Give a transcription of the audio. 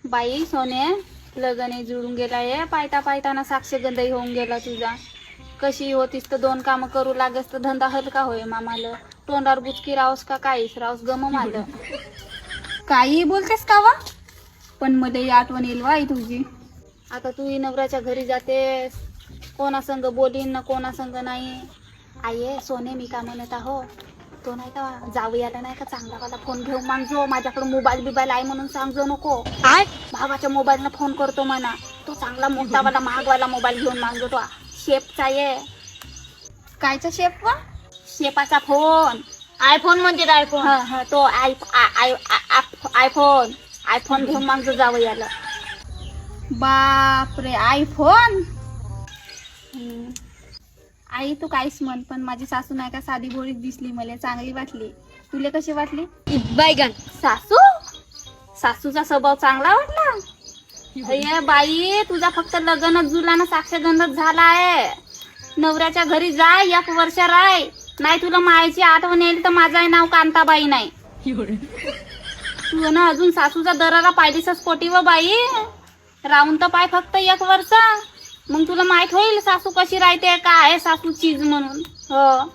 बाई सोने, लगने जुळून गेलाय, पायता पायताना साक्षगंधही होऊन गेला तुझा. कशी होतीस तर दोन कामं करू लागस तर धंदा हलका होय मामाला. तोंडावर बुचकी रावस का काहीच रावस गम आलं. काही बोलतेस का वा? पण मला ही आठवण येईल वाई तुझी. आता तू नवऱ्याच्या घरी जातेस, कोणासंग बोलीन ना कोणासंग नाही. आई सोने, मी का म्हणत आहो, तो नाही का जावयाला नाही का चांगला वाला फोन घेऊन मागजो. माझ्याकडे मोबाईल बिबाईल आहे म्हणून सांगजो नको. भावाच्या मोबाईलनं फोन करतो म्हणा. तो चांगला मोठावाला महागवाला मोबाईल घेऊन मागजो. तो शेपचा ये. कायचा शेप वा? शेपाचा फोन. आयफोन म्हणजे आयफोन. तो आयफोन आयफोन घेऊन मागजो जावयाला. बापरे, आयफोन. आई तू काहीच म्हण, पण माझी सासू नाही का साधी बोळीच दिसली, मला चांगली वाटली. तुले कशी वाटली? बैगन. सासूचा स्वभाव चांगला वाटला. अये बाई, तुझा फक्त लग्नच जुलाना साक्षगंधच झाला आहे. नवऱ्याच्या घरी जाय, 1 वर्ष राय. नाही तुला मायची आठवण येईल तर माझं नाव कांताबाई नाही. तू ना अजून सासूचा दरारा पाहिलीसच पोटी व बाई. राहून तर पाय फक्त 1 वर्ष, मग तुला माहित होईल सासू कशी राहते, काय आहे सासू चीज म्हणून. हो.